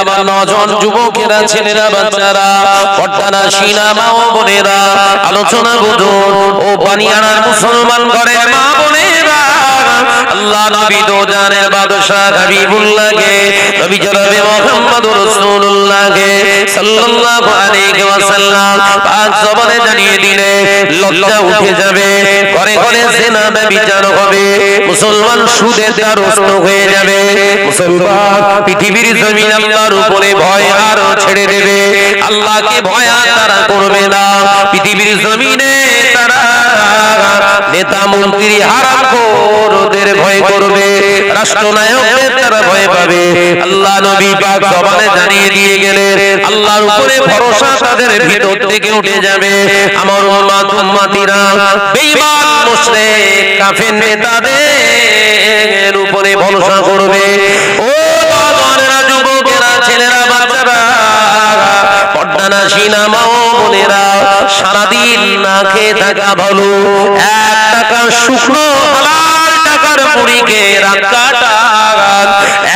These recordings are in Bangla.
আমার নজন যুবকেরা ছেলেরা বাচ্চারা পর্দানা সিনা মা ও বোনেরা আলোচনা বুঝুন ও বানিয়ানার মুসলমান ঘরের মা বোনেরা আল্লাহ নবী দো জানের বাদশা হাবিবুল্লাহকে নবী জনাবে মুহাম্মদুর রাসূলুল্লাহকে সাল্লাল্লাহু আলাইহি ওয়াসাল্লাম পাঁচ জবানে জানিয়ে দিলে লজ্জা উঠে যাবে, ঘরে ঘরে জিনা ব্যভিচার হবে, মুসলমান সুদের দ্বারস্থ হয়ে যাবে, মুসলমান পৃথিবীর জমিন আল্লাহর উপরে ভয় আর ছেড়ে দেবে, আল্লাহকে ভয় তারা করবে না, পৃথিবীর জমিনে তারা নেতা মন্ত্রী হারামখোরদের ভয় করবে, রাষ্ট্রনায়কদের তারা ভয় পাবে। আল্লাহ নবী পাক জবানে জানিয়ে দিয়ে গেলেন আল্লাহর উপরে ভরসা তাদের ভিতর থেকে উঠে যাবে। আমার উম্মতিরা বেঈমান মুশরিক কাফের নেতাদের উপরে ভরসা করবে। ও বাবারা, যুবকেরা, ছেলেরা, বাচ্চারা, পর্দানা সিনা মা ও বোনেরা, সারাদিন না খেয়ে থাকা ভালো, 1 টাকা শুকনো হালাল টাকার মুড়িকে রাখাটা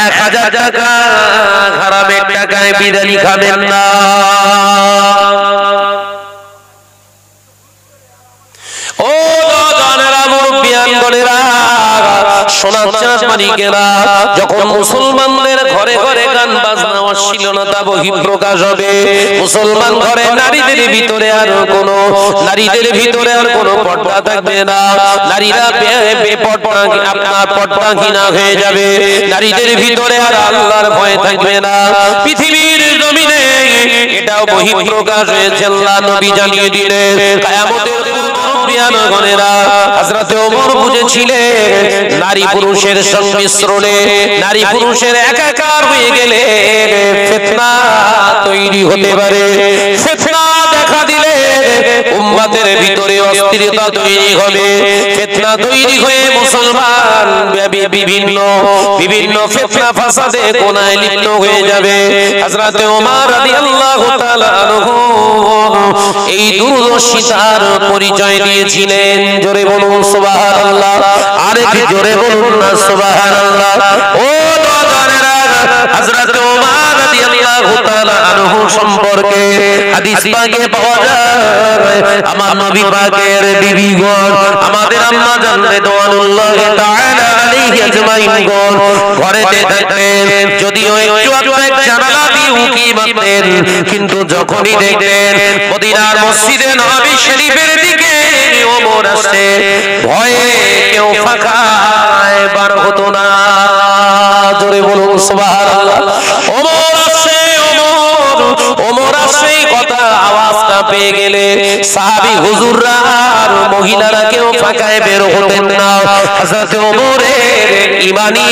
1000 টাকা হারামের টাকায় বিরিয়ানি খাবেন না। ও দাদারা, মুরব্বিয়ান বোনেরা, সোনার চাঁদ মানিকেরা, যখন মুসলমানদের ঘরে ঘরে গান বাজনা অশ্লীলতা বহিঃপ্রকাশ হবে, মুসলমান ঘরে নারীদের ভিতরে আর কোনো পর্দা থাকবে না, নারীরা বেপর্দা আপনার পর্দাহীনা হয়ে যাবে, নারীদের ভিতরে আর আল্লাহর ভয় থাকবে না, পৃথিবীর জমিনে এটাও বহিঃপ্রকাশ হয়েছে। আল্লাহ নবী জানিয়ে দিলেন কিয়ামতের হযরত ওমর বুঝেছিলেন নারী পুরুষের সংমিশ্রণে, নারী পুরুষের একাকার হয়ে গেলে ফিতনা তৈরি হতে পারে, ফিতনা দেখা দিলে উম্মতের ভিতরে অস্থিরতা তৈরি হবে, ফিতনা তৈরি হয়ে মুসলমান বিভিন্ন ফিতনা ফাসাদে গুনাহে লিপ্ত হয়ে যাবে। হযরত ওমর রাদিয়াল্লাহু তাআলা আনহু এই দূরদর্শিতার পরিচয় দিয়েছিলেন। জোরে বলুন সুবহানাল্লাহ, আর একটু জোরে বলুন না সুবহানাল্লাহ। ও দাদারা, হযরত ওমর রাদিয়াল্লাহু তাআলা আনহু সম্পর্কে হাদিস পাকে পাওয়া যায়, আমার নবী পাকের বিবিগণ, আমাদের আম্মা জান রিদওয়ানুল্লাহি তাআলা আলাইহি আজমাইন গণ ঘরেতে থাকতেন, যদিও একটু এক জানালা দিয়ে উকি মারতেন, কিন্তু যখনই দেখতেন মদিনার মসজিদে নববী শরীফের দিকে ওমর আসে, ভয়ে কেউ ফাঁকায় বার হতো না। জোরে বলুন সুবহানাল্লাহ। ওমর আসে, ওমর আসে কথা আওয়াজটা পেয়ে গেলে সাহাবী হুজুররা আর মহিলারা কেউ ফাঁকায় বের হতেন না। হযরত ওমরের ঈমানি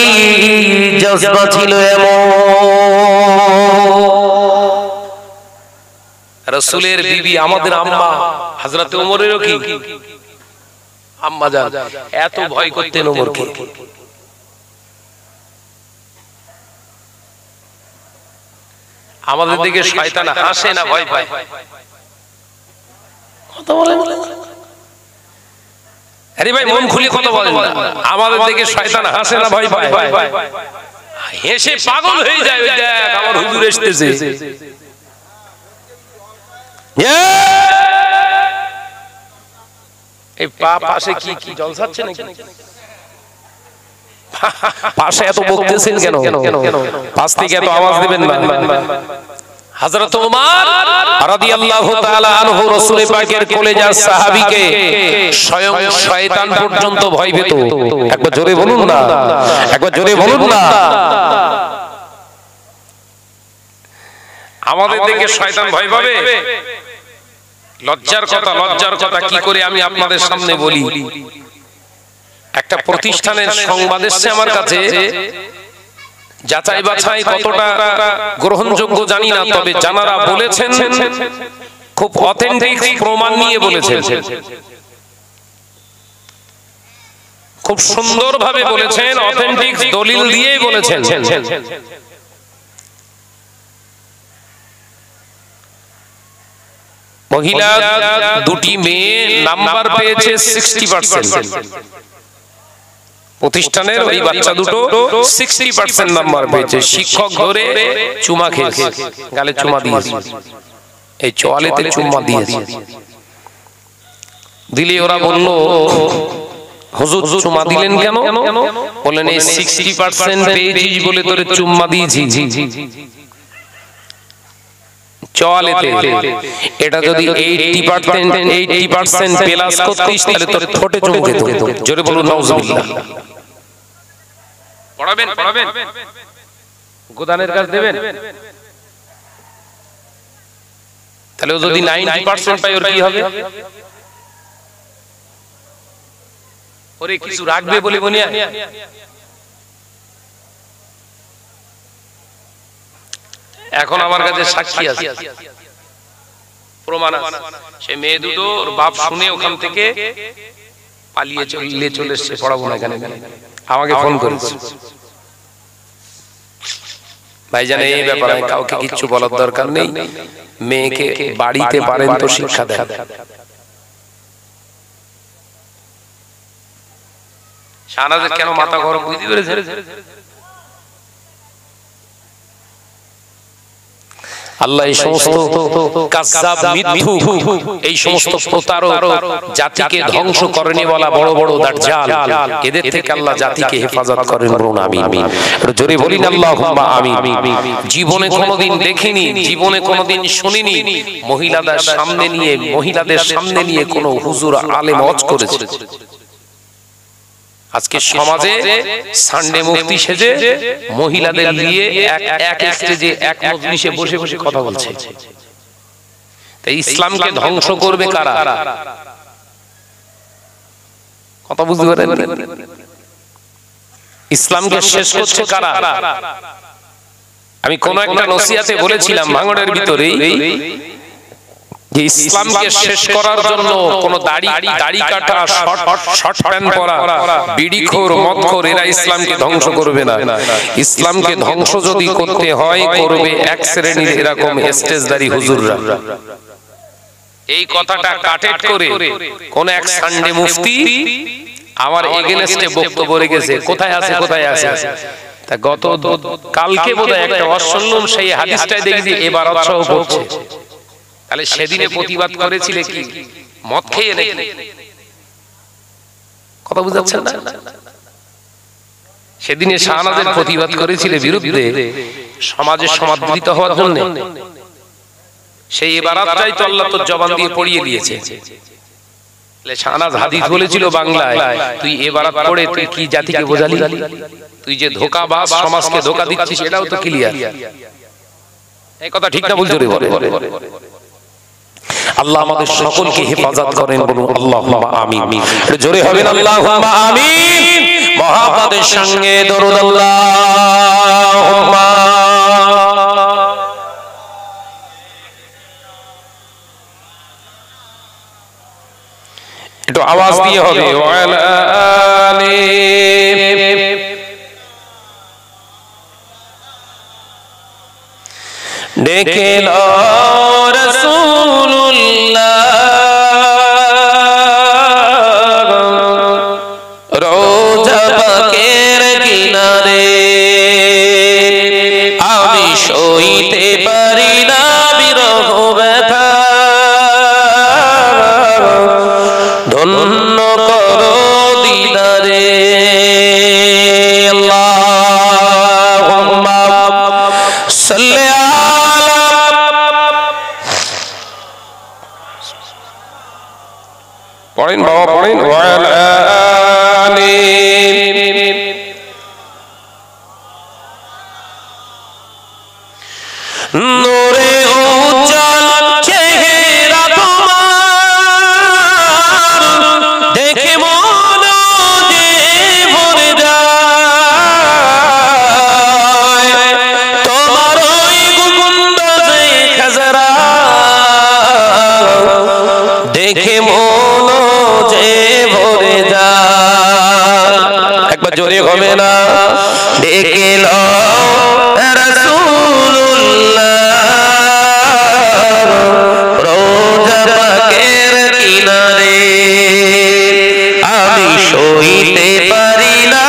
জজবা ছিল এমন। রাসূলের বিবি আমাদের আম্মা হযরত ওমরেরও কি আম্মা জান, এত ভয় করতেন ওমরকে। আমাদের দিকে শয়তান হাসে না ভয় পায়? কথা বলেন, আরে ভাই মন খুলে কথা বলেন না। আমাদের দিকে শয়তান হাসে না ভয় পায়? হেসে পাগল হয়ে যায়, ওই দেখ আমার হুজুর এসেছে। এই পাশে কি জলসাচ্ছে নাকি? পাশে এত বকতেছেন কেন? পাশ থেকে এত আওয়াজ দিবেন না। হযরত ওমর রাদিয়াল্লাহু তাআলা আনহু রাসূল পাকের কলেজার সাহাবীকে স্বয়ং শয়তান পর্যন্ত ভয় পেত। একবার জোরে বলুন না, একবার জোরে বলুন না। আমাদের দিকে শয়তান ভয় পাবে? লজ্জার কথা কি করে আমি আপনাদের সামনে বলি। একটা প্রতিষ্ঠানের সংবাদ এসেছে আমার কাছে, যাচাই বাছাই কতটা গ্রহণযোগ্য জানি না, তবে জানারা বলেছেন খুব অথেন্টিক প্রমাণ নিয়ে বলেছেন, খুব সুন্দরভাবে বলেছেন, অথেন্টিক দলিল দিয়ে বলেছেন। মহিলা দুটি মেয়ে নাম্বার পেয়েছে 60%, প্রতিষ্ঠানের ওই বাচ্চা দুটো 60% নাম্বার পেয়েছে, শিক্ষক ধরে চুমা খেয়েছে, গালে চুমা দিয়েছে, এই চোয়ালেতে চুমা দিয়েছে। দিলে ওরা বলল, হুজুর চুমা দিলেন কেন? বললেন এই 60% পেয়েছিস বলে তোরে চুম্মা দিয়েছি চোয়ালেতে। এটা যদি 80% প্লাস করতিস তাহলে তোর ঠোঁটে চুমু খেত। জোরে বলুন নাউজুবিল্লাহ। পড়াবেন গোদানের কাজ দেবেন, তাহলে ও যদি 90% পায় ওর কি হবে? ওরে কিছু রাখবে বলে বনিয়া? এখন আমার কাছে সাক্ষী আছে, প্রমাণ আছে। সে মেয়ে দুটো ওর বাপ শুনে ওখান থেকে পালিয়ে চলে এসেছে, পড়াবো না এখানে। আমাকে ফোন করেছে, ভাইজান এই ব্যাপারে কাউকে কিচ্ছু বলার দরকার নেই, মেয়েকে বাড়িতে পারেন তো শিক্ষা দেন। শাহনাজের কেন মাথা গরম বুঝতে পেরেছেন? আল্লাহ এই সমস্ত কাযযাব, মিথ্যুক, এই সমস্ত প্রতারক জাতিকে ধ্বংস করেনি বলা বড় বড় দাজ্জাল, এদের থেকে আল্লাহ জাতিকে হেফাজত করেন। বলুন আমিন। জোরে বলিন আল্লাহুম্মা আমিন। জীবনে কোনোদিন দেখিনি, জীবনে কোনোদিন শুনিনি মহিলাদের সামনে নিয়ে কোনো হুজুর আলেম ওয়াজ করেছে। আজকে সমাজে সানডে মুফতি সেজে মহিলাদের নিয়ে এক স্টেজে এক মজলিসে বসে বসে কথা বলছে। তাই ইসলামকে ধ্বংস করবে কারা? কথা বুঝতে পারেন? ইসলামকে শেষ করছে কারা? আমি কোন একটা নসিহতে বলেছিলাম ভাঙড়ের ভিতরেই যে ইসলামকে শেষ করার জন্য কোন দাড়ি কাটা, শর্ট প্যান্ট পরা, বিড়িখোর, মদখোর এরা ইসলামকে ধ্বংস করবে না। ইসলামকে ধ্বংস যদি করতে হয় করবে এক শ্রেণীর এরকম স্টেজদারি হুজুররা। এই কথাটা কাটেট করে কোন এক সানডে মুফতি আমার এগেইনস্টে বক্তব্য রেখেছে। কোথায় আছে? তা গত কালকে বোধহয় একটা অসম্মান সেই হাদিসটাই দেখি এবার উৎসাহ করছে। তাহলে সেদিনে প্রতিবাদ করেছিলে কি মদ খেয়ে নাকি? কথা বুঝাচ্ছেন না? সেদিনে শাহনাজের প্রতিবাদ করেছিলে বিরুদ্ধে সমাজের সমাদৃত হওয়ার জন্য। সেই এবারাতটাই তো আল্লাহ তোর জবান দিয়ে পড়িয়ে দিয়েছে। শাহনাজ হাদিস বলেছিল বাংলায়, তুই এবারাত পড়ে তুই কি জাতিকে বোঝালি? তুই যে ধোঁকাবাজ, সমাজকে ধোঁকা দিচ্ছিস এটাও তো ক্লিয়ার। এই কথা ঠিক না? বুঝতে বলে আল্লাহ আমাদের সকলকে হেফাজত করেন। বলুন আল্লাহুম্মা আমিন। জোরে হবেন আল্লাহুম্মা আমিন। মুহাম্মাদের সঙ্গে দরুদ আল্লাহুম্মা। একটু আওয়াজ দিয়ে হবে ওয়ালা আলি। ডেকে লো রাসূলুল্লাহ রোজা পাকের কিনারে, আমি সইতে পারি না বিরহ ব্যথা, ধন্য করো দিদারে। আল্লাহুম্মা সাল্লি পড়েন বাবা, পড়েন ওয়ালা আলি। নূরে উজ্জ্বল চেহারা তোমার, দেখে মন যে ভরে যায়, তোমার ওই গুম্বদে খাজরা দেখে মন যে ভরে যায়। একবার জোরে হবে না? ডেকে লো রাসূলুল্লাহ রোজা পাকের কিনারে, আমি সইতে পারি না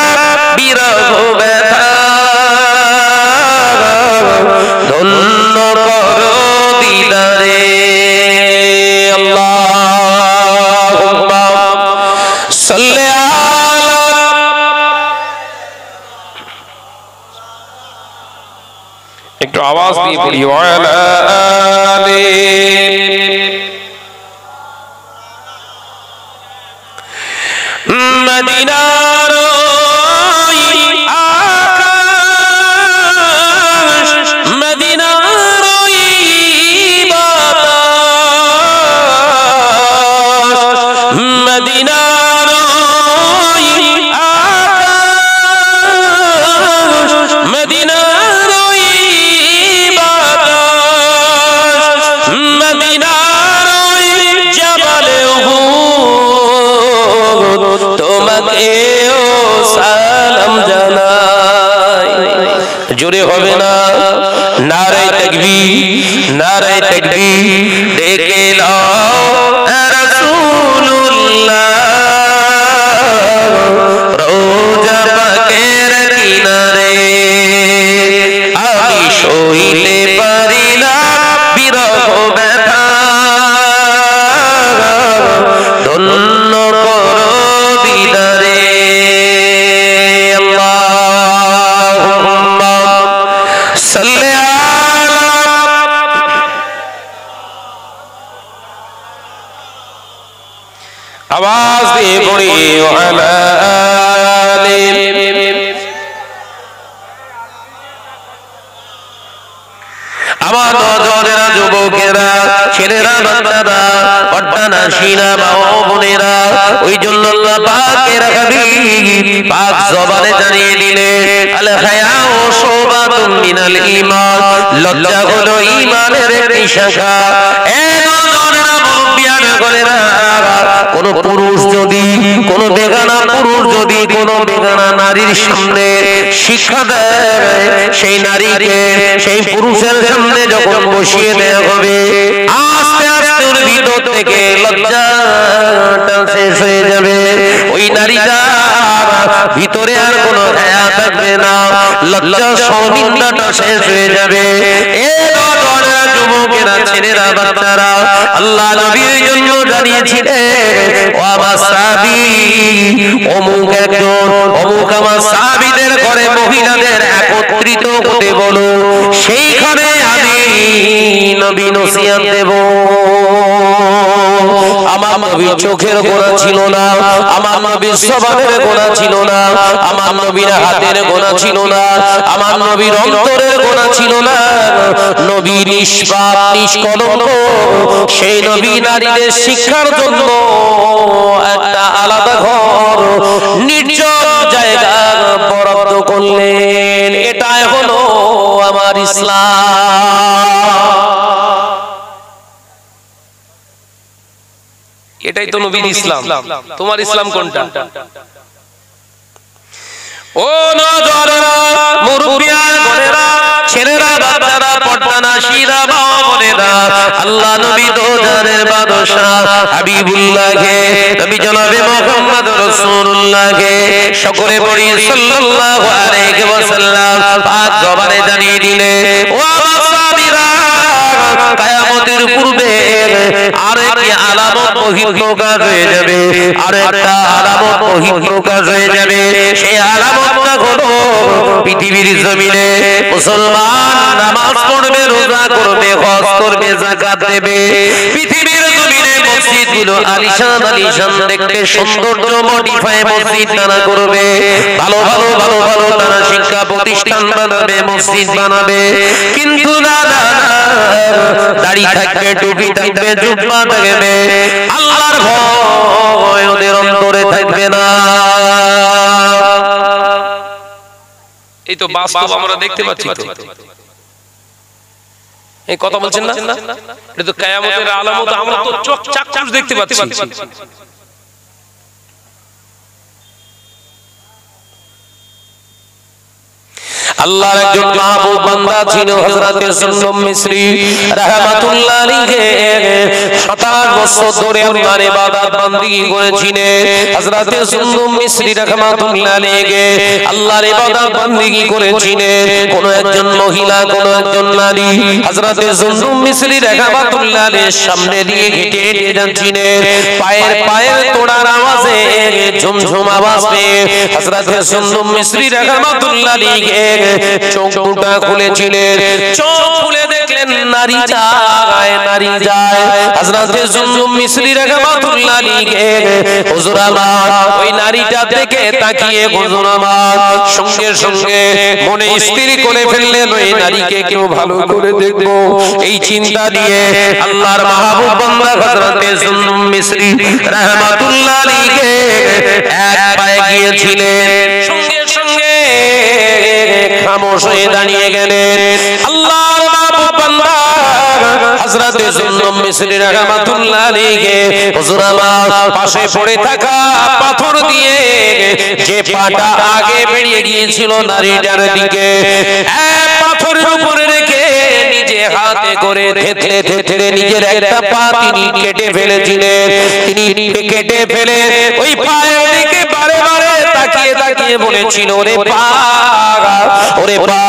একটু আওয়াজ দিয়ে পড়ি ওয়ালা আলি মদিনার আকাশ মদিনার বাতাস মদিনার আকাশ মদিনার বাতাস মদিনার জবালে উহুদ তোমাকেও সালাম জানাই। জোরে হবে না? নারায়ে তাকবীর, নারায়ে তাকবীর, ডেকে নাও রাসূলুল্লাহ রোজা পাকের কিনারে। আমি সইতে পারি না বিরহ ব্যথা, ধন্য করো দিদারে। আল্লাহুম্মা সাল্লি আলা আওয়াজ দিয়ে পড়ি ওয়ালা আলি। আমার নজরেরা, যুবকেরা, ছেলেরা, বাচ্চারা, পর্দানা শিনা মা ও বোনেরা, ওই জন্য আল্লাহ পাকের হাবিব পাক জবানে জানিয়ে দিলেন আল হায়াউ শুবাতুম মিনাল ঈমান, লজ্জা হলো ঈমানের একটি শাখা। এ নজরেরা, মুরব্বিয়ান গলেরা, কোন পুরুষ যদি, কোন বেগানা পুরুষ যদি কোন বেগানা নারীর সামনে শিক্ষা দেয়, সেই নারীকে সেই পুরুষের সামনে যখন বসিয়ে দেওয়া হবে, আস্তে আস্তে ওর ভিতর থেকে লজ্জাটা শেষ হয়ে যাবে। ওই নারীটা ভিতরে আর কোনো হায়া থাকবে না, লজ্জা শর্মিন্দাটা শেষ হয়ে যাবে। এ নজরেরা, যুবকেরা, ছেলেরা, বাচ্চারা, আল্লাহ নবীর জন্য জানিয়েছিলেন ও আমার সাহাবী, অমুক একজন, অমুক আমার সাহাবীদের ঘরে মহিলাদের একত্রিত হতে বলো, সেইখানে আমি নবী নসিহত দেব। আমার নবীর চোখের গোনা ছিল না, আমার নবীর জবানের গোনা ছিল না, আমার নবীর হাতের গোনা ছিল না, আমার নবীর অন্তরের গোনা ছিল না, নবী নিষ্পাপ নিষ্কলঙ্ক। সেই নবী নারীদের শিক্ষার জন্য একটা আলাদা ঘর, নির্জন জায়গা বরাদ্দ করলেন। এটাই হলো আমার ইসলাম, এটাই তো নবীর ইসলাম। তোমার ইসলাম কোনটা? ও নজরেরা, মুরব্বিয়ান গলেরা, ছেলেরা, বাচ্চারা, পর্দানা শিরা মা বোনেরা, আল্লাহ নবী দো জানের বাদশাহ হাবিবুল্লাহকে, নবী জনাবে মুহাম্মদ রাসূলুল্লাহকে সকলে পড়ি সাল্লাল্লাহু আলাইহি ওয়াসাল্লাম পাক জবানে জানিয়ে দিলেন ও আমার সাহাবীরা, কিয়ামতের পূর্বে আরেকটি আলামত বহিঃপ্রকাশ হয়ে যাবে, আরেকটা আলামত বহিঃপ্রকাশ হয়ে যাবে। সেই আলামতটা হলো পৃথিবীর জমিনে মুসলমান নামাজ পড়বে, রোজা করবে, হজ করবে, যাকাত দেবে। পৃথিবীর জমিনে মসজিদগুলো আলিশান আলিশান দেখতে সৌন্দর্য মডিফাই মসজিদ তারা করবে, ভালো ভালো ভালো ভালো তারা শিক্ষা প্রতিষ্ঠান বানাবে, মসজিদ বানাবে। কিন্তু না না না, দাড়ি থাকবে, টুপি থাকবে, জুব্বা থাকবে, আল্লাহর ভয় ওদের অন্তরে থাকবে না। এই তো বাস্তব আমরা দেখতে পাচ্ছি তো। এই কথা বলছেন না, এটা তো কিয়ামতের আলামত, আমরা তো চোখ চাক্ষুষ দেখতে পাচ্ছি। আল্লাহর একজন মাহবুব বান্দা ছিল হযরতে সুন্নুম মিসরি রাহমাতুল্লাহ আলাইহি, 27 বছর ধরে আল্লাহর ইবাদত বندگی করেছিলেন। হযরতে সুন্নুম মিসরি রাহমাতুল্লাহ আলাইহি আল্লাহর ইবাদত বندگی করেছিলেন। কোন একজন মহিলা, কোন একজন নারী হযরতে সুন্নুম মিসরি রাহমাতুল্লাহ আলাইহির সামনে দিয়ে হেঁটে হেঁটে যাচ্ছিলেন, পায়ের তোড়ার আওয়াজে ঝুমঝুম আওয়াজ পেয়ে হযরতে সুন্নুম মিসরি রাহমাতুল্লাহ আলাইহি চোখ দুটো খুলেছিলেন, চোখ খুলে দেখলেন নারী যায়, নারী যায়। হযরতে জুনজুম মিসরি রাহমাতুল্লাহ আলাইহি হুজুর আমার ওই নারীটা দেখে তাকিয়ে হুজুর আমার সঙ্গে সঙ্গে মনে স্থির করে ফেললেন ওই নারীকে কেউ ভালো করে দেখবো। এই চিন্তা দিয়ে আল্লাহর মাহবুব বান্দা হযরতে জুনজুম মিসরি রাহমাতুল্লাহ আলাইহি এক পায়ে গিয়েছিলেন, সঙ্গে সঙ্গে খামোশ হয়ে দাঁড়িয়ে গেলেন। আল্লাহর মাহবুব বান্দা হযরতে জুনজুম মিসরি রাহমাতুল্লাহ আলাইহি হুজুর আমার পাশে পড়ে থাকা পাথর দিয়ে যে পাটা আগে বেরিয়ে গিয়েছিল নারীটার দিকে, এক পাথরের উপরে রেখে নিজে হাতে করে থেতলে থেতলে নিজের একটা পা তিনি কেটে ফেলেছিলেন। তিনি কেটে ফেলে ওই পায়ের দিকে বারে বারে তাকিয়ে তাকিয়ে বলেছিল, ওরে পা, ওরে পা,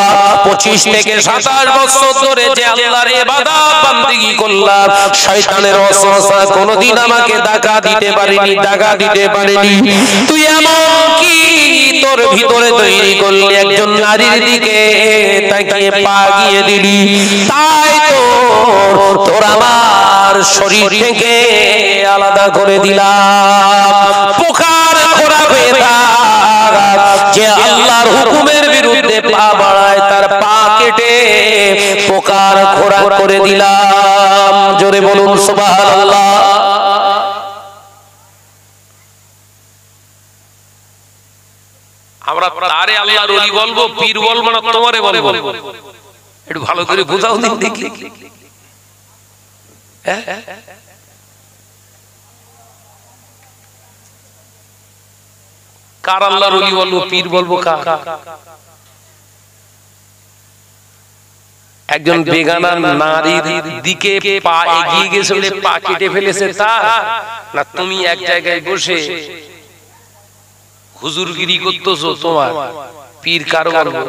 25 থেকে 27 বছর ধরে যে আল্লাহর ইবাদত বান্দেগি করলাম, শয়তানের ওয়াসওয়াসা কোনদিন আমাকে দাগা দিতে পারেনি, দাগা দিতে পারেনি। তুই এমন কি তোর ভিতরে তৈরি করলি, একজন নারীর দিকে তাকিয়ে পা গিয়ে দিলি, তাই তো তোর আমার শরীর থেকে আলাদা করে দিলাম। পোকার খোরা হয়ে থাক, যে আল্লাহর হুকুমের বিরুদ্ধে পা বাড়ায় তার পা কেটে পোকার খোরা করে দিলাম। জোরে বলুন সুবহানাল্লাহ। আমরা তারে আল্লাহর ওলি বলবো, পীর বলবো না, তোমারে বলবো? একটু ভালো করে বোঝাও দিন দেখি। কার আল্লাহর ওলি বলবো, পীর বলবো কার? একজন বেগানা নারীর দিকে পা এগিয়ে গেছে বলে পা কেটে ফেলেছে তার, না তুমি এক জায়গায় বসে হুজুরগিরি করতেছো, তোমার পীর কার বলবো?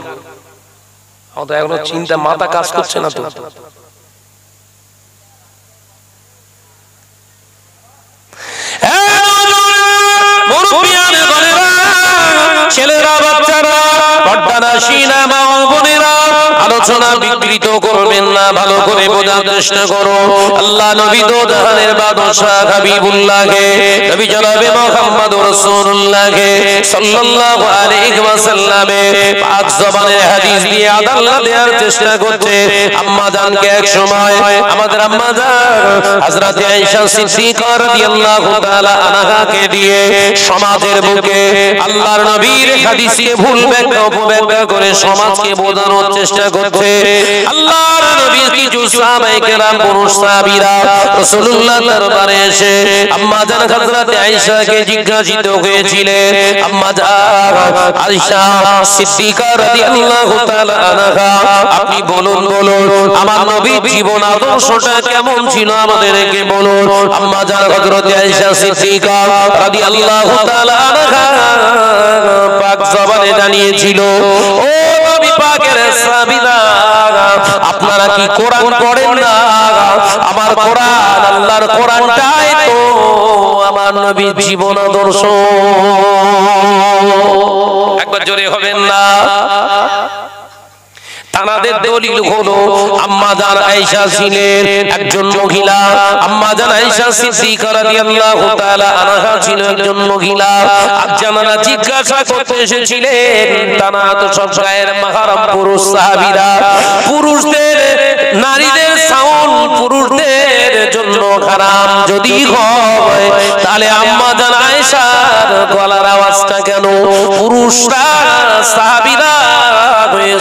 আমাদের এখনো চিন্তা মাথা কাজ করছে না তো। ছেলেরা, বাচ্চারা, পর্দানা সিনা মা ও বোনেরা, আলোচনা বিকৃত করবেন না, ভালো করে বোঝার চেষ্টা করো। আল্লাহ নবী দো জাহানের বাদশাহ হাবিবুল্লাহকে, নবী জনাবে মুহাম্মদুর রাসূলুল্লাহকে সাল্লাল্লাহু আলাইহি ওয়াসাল্লামে পাক জবানের হাদিস দিয়ে আদালত দেওয়ার চেষ্টা করতে আম্মা জানকে এক সময় আমাদের আম্মা জান হযরত আয়েশা সিদ্দিকা রাদিয়াল্লাহু তাআলা আনহাকে দিয়ে সমাজের বুকে আল্লাহর নবীর হাদিসকে ভুল ব্যাখ্যা অপব্যাখ্যা করে সমাজকে বোঝানোর চেষ্টা করতে আল্লাহর নবীর কিছু সাহাবায়ে কেরাম পুরুষ সাহাবীরা রাসূলুল্লাহর দরবারে এসে আম্মা জান হযরত আয়েশাকে জিজ্ঞাসিত হয়েছিলেন, আম্মা জান আয়েশা সিদ্দিকা রাদিয়াল্লাহু তাআলা আনহা, আপনি বলুন আমার নবীর জীবন আদর্শটা কেমন ছিল আমাদেরকে বলুন। আম্মা জান হযরত আয়েশা সিদ্দিকা রাদিয়াল্লাহু তাআলা আনহা পাক জবানে জানিয়েছিল, ও নবী পাকের সাহাবীরা, আপনারা কি কোরআন পড়েন না? আমার কোরআন, আল্লাহর কোরআনটাই তো আমার নবীর জীবন আদর্শ। একবার জোরে হবেন না? তানাদের দলিল হলো আম্মা জান আয়েশা ছিলেন একজন মহিলা, আম্মা জান আয়েশা সিদ্দিকা রাদিয়াল্লাহু তাআলা আনহা ছিল একজন মহিলা। আর জানারা জিজ্ঞাসা করতে এসেছিলেন, তারা তো সব গায়ের মাহরাম পুরুষ সাহাবীরা, পুরুষদের নারীদের সাউন্ড পুরুষদের জন্য হারাম যদি হয়, তাহলে আম্মা জান আয়েশার গলার আওয়াজটা কেন পুরুষরা সাহাবীরা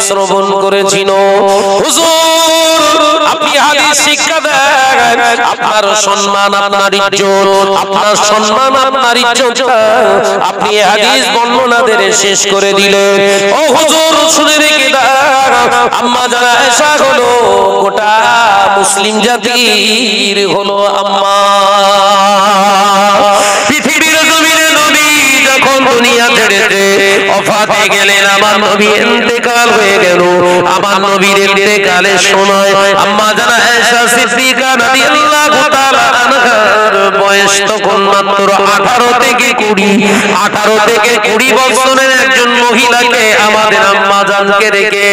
শ্রবণ করেছিল? হুজুর, আপনি হাদিস শিক্ষা দেন, আপনার সম্মান, আপনার ইজ্জত, আপনার সম্মান, আপনার ইজ্জত আপনি হাদিস বর্ণনা দিয়ে শেষ করে দিলেন। ও হুজুর, শুনে রেখে দেন, আম্মা জান আয়েশা হলো গোটা মুসলিম জাতির হলো আম্মা। পৃথিবীর জমিনে নবী যখন দুনিয়া ছেড়েছে ওফাতে গেলেন, আমার নবী ইন্তেকাল হয়ে গেল। আমার নবীর ইন্তেকালের সময় আম্মা জান আয়েশা সিদ্দিকা রাদিয়াল্লাহু তাআলা আনহার বয়স তখন মাত্র 18 থেকে 20 বছরের একজন মহিলাকে আমাদের আম্মা জানকে রেখে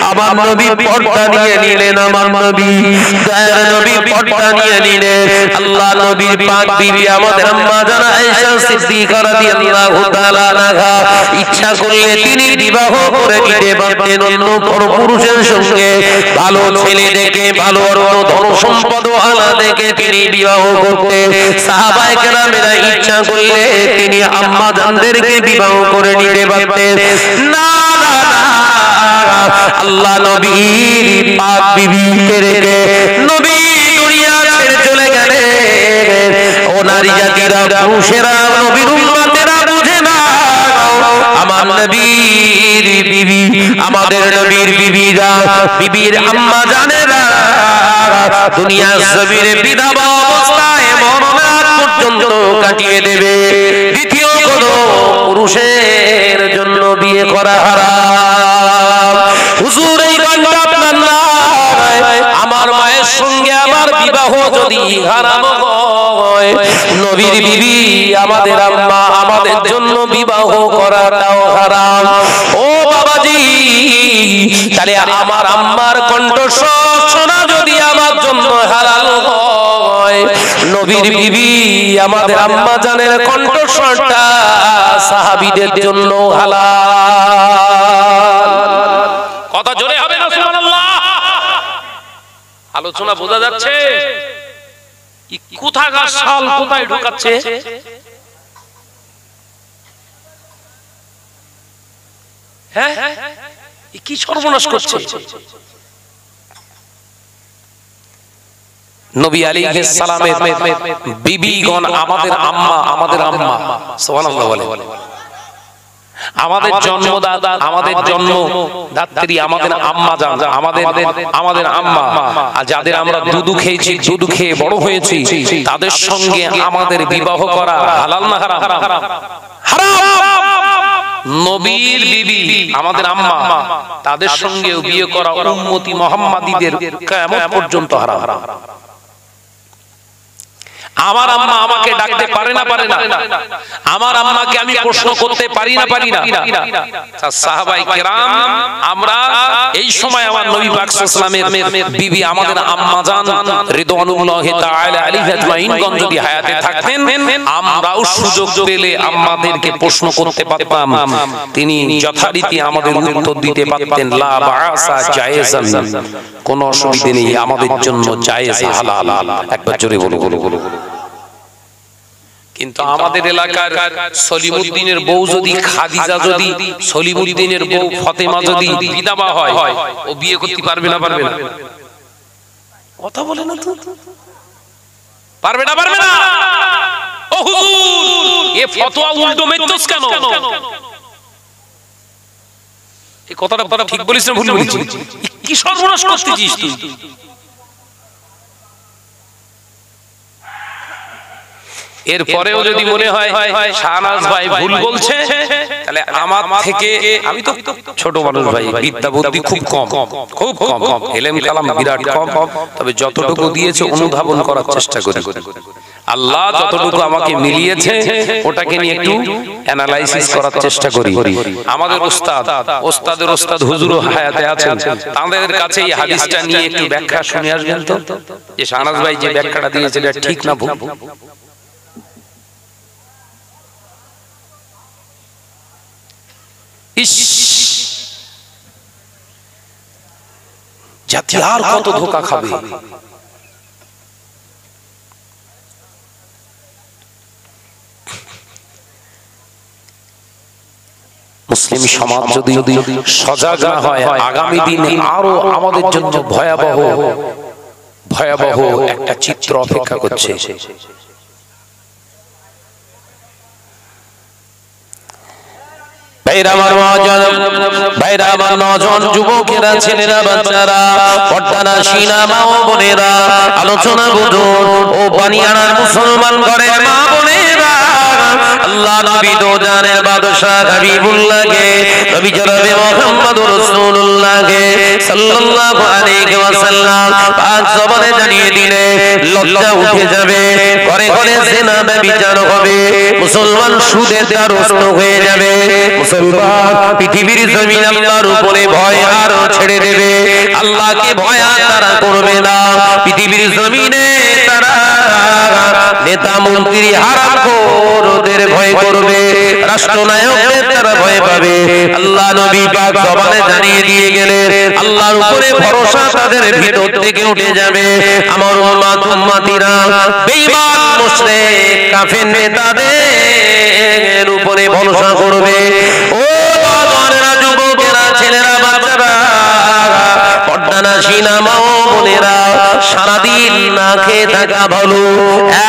আমার নবী পর্দা নিয়ে নিলেন। আমার নবী দয়ার নবী পর্দা নিয়ে নিলেন। আল্লাহ নবীর পাক বিবি আমাদের আম্মা জান আয়েশা সিদ্দিকা রাদিয়াল্লাহু তাআলা আনহা ইচ্ছা করলে তিনি বিবাহ করে নিতে পারতেন অন্য পুরুষের সঙ্গে। ভালো ছেলে দেখে, ভালো ধন সম্পদ আলা দেখে তিনি বিবাহ করতে সাহাবায়ে কেরামেরা ইচ্ছা করলে তিনি আম্মা জানদেরকে বিবাহ করে নিতে পারতেন। না না না, আল্লাহ নবীর পাক বিবিকে রেখে নবী দুনিয়া ছেড়ে চলে গেলেন। ও নারী জাতিরা, পুরুষেরা, নবীর উম্মতেরা বুঝে না, আমার নবীর বিবি, আমাদের নবীর বিবিরা, বিবির আম্মা জানেরা দুনিয়া জমিনে বিধবা অবস্থায় মরণের পর্যন্ত কাটিয়ে দেবে। দ্বিতীয় কোনো পুরুষের জন্য বিয়ে করা হারাম। হুজুর এই কথা আপনার নয়, আমার মায়ের সঙ্গে আমার বিবাহ যদি হারাম হয়, নবীর বিবি আমাদের আম্মা আমাদের জন্য বিবাহ করাটাও হারাম। ও বাবাজি, তাহলে আমার আম্মার কণ্ঠস্বর শোনা যদি আমার জন্য হারাম হয়, নবীর বিবি আমাদের আম্মা জানের কণ্ঠস্বরটা সাহাবীদের জন্য হালাল। কথা জোরে হবে না সুবহানাল্লাহ? আলোচনা বোঝা যাচ্ছে? কোথাকার শাল কোথায় ঢোকাচ্ছে? হ্যাঁ, কি সর্বনাশ করছে? নবী আলাইহিস সালামের বিবিগণ আমাদের আম্মা সুবহানাল্লাহ বলে। আমাদের জন্মদাতা, আমাদের জন্মদাত্রী আমাদের আম্মা জান, আমাদের আম্মা, আর যাদের আমরা দুধ খেয়েছি, দুধ খেয়ে বড় হয়েছি, তাদের সঙ্গে আমাদের বিবাহ করা হালাল না হারাম? হারাম। নবীর বিবি আমাদের আম্মা, তাদের সঙ্গে বিয়ে করা উম্মতি মুহাম্মাদীদের কিয়ামত পর্যন্ত হারাম। আমার আম্মা আমাকে ডাকতে পারে না, আমার আম্মাকে আমি প্রশ্ন করতে পারি না। সাহাবায়ে কেরাম, আমরা এই সময় আমার নবী পাক সাল্লাল্লাহু আলাইহি ওয়াসাল্লামের বিবি আমাদের আম্মা জান রিদওয়ানুল্লাহি তাআলা আলাইহি আজমাইনগণ যদি হায়াতে থাকতেন, আমরাও সুযোগ পেলে আম্মাদেরকে প্রশ্ন করতে পারতাম, তিনি যথারীতি আমাদের উত্তর দিতে পারতেন। লা বাসা জায়েজান, কোনো অসুবিধা নেই, আমাদের জন্য জায়েজ, হালাল। একবার জোরে বলো। কিন্তু আমাদের এলাকার সলিমউদ্দিনের বউ যদি খাদিজা, যদি সলিমউদ্দিনের বউ ফাতেমা যদি বিধবা হয়, ও বিয়ে করতে পারবে না? কথা বলে না তো, পারবে না? ও হুজুর, এ ফতোয়া উল্টো মেচ্ছস কেন? এই কথাটা ঠিক বলিস না ভুল বলিস? কি সর্বনাশ করতেছিস তুই? এরপরেও যদি মনে হয় শাহনাজ ভাই ভুল বলছে, তাহলে আমার থেকে, আমি তো ছোট মানুষ ভাই, বিদ্যা বুদ্ধি খুব কম, ইলম কালাম বিরাট কম, তবে যতটুকু দিয়েছে অনুধাবন করার চেষ্টা করি। আল্লাহ যতটুকু আমাকে মিলিয়েছে ওটাকে নিয়ে একটু অ্যানালাইসিস করার চেষ্টা করি। আমাদের ওস্তাদের ওস্তাদ হুজুরও হায়াতে আছেন, তাদের কাছে এই হাদিসটা নিয়ে একটু ব্যাখ্যা শুনে আসবেন তো, যে শাহনাজ ভাই যে ব্যাখ্যাটা দিয়েছে এটা ঠিক না ভুল। জাতি আর কত ধোঁকা খাবে? মুসলিম সমাজ যদি সজাগ না হয়, আগামী দিনে আরো আমাদের জন্য ভয়াবহ একটা চিত্র অপেক্ষা করছে। ভাইরা আমার নজন যুবকেরা, ছেলেরা, বাচ্চারা, পর্দানা সিনা মা ও বোনেরা, আলোচনা বুঝুন। ও বানিয়ানার মুসলমান ঘরের মা বোনেরা, আল্লাহ নবী তো জানের বাদশা হাবিবুল্লাহকে নবী জনাবে মুহাম্মদুর রাসূলুল্লাহকে সাল্লাল্লাহু আলাইহি ওয়াসাল্লাম পাক জবানে জানিয়ে দিলে লজ্জা উঠে যাবে, ঘরে ঘরে জিনা ব্যভিচার হবে, মুসলমান সুদের দ্বারস্থ হয়ে যাবে, মুসলমান পৃথিবীর জমিন আল্লাহর উপরে ভয় আর ছেড়ে দেবে, আল্লাহকে ভয় আর তারা করবে না, পৃথিবীর জমিনে তারা নেতা মন্ত্রী হারামখোরদের ভয় করবে, রাষ্ট্রনায়কদের তারা ভয় পাবে। আল্লাহ নবী পাক জবানে জানিয়ে দিয়ে গেলেন আল্লাহর উপরে ভরসা তাদের ভিতর থেকে উঠে যাবে। আমার উম্মত উম্মতিরা বেঈমান মুশরিক কাফের নেতাদের উপরে ভরসা করবে। ও নওজওয়ানেরা, যুবকেরা, ছেলেরা, বাচ্চারা, পর্দানা সিনা মা ও বোনেরা, সারাদিন না খেয়ে থাকা ভালো,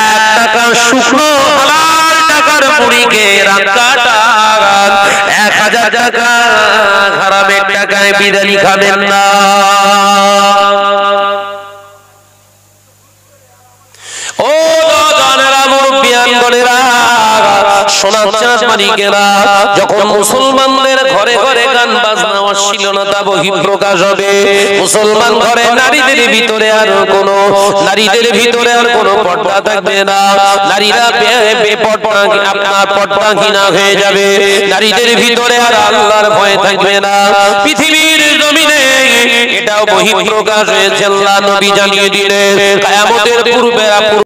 1 টাকা শুকনো হালাল টাকার মুড়িকে রাখাটা 1000 টাকা হারামের টাকায় বিরিয়ানি খাবেন না। ও নওজওয়ানেরা, মুরব্বিয়ান বোনেরা, সোনার চাঁদ মানিকেরা, যখন মুসলমানদের ঘরে ঘরে গান বাজনা অশ্লীলতা বহিঃপ্রকাশ হবে, মুসলমান ঘরে নারীদের ভিতরে আর কোনো পর্দা থাকবে না, নারীরা বেপর্দা আপনার পর্দাহীনা হয়ে যাবে, নারীদের ভিতরে আর আল্লাহর ভয় থাকবে না, পৃথিবীর জমিনে এটাও বহিঃপ্রকাশ হয়েছে। আল্লাহ নবী জানিয়ে দিলেন কিয়ামতের পূর্বে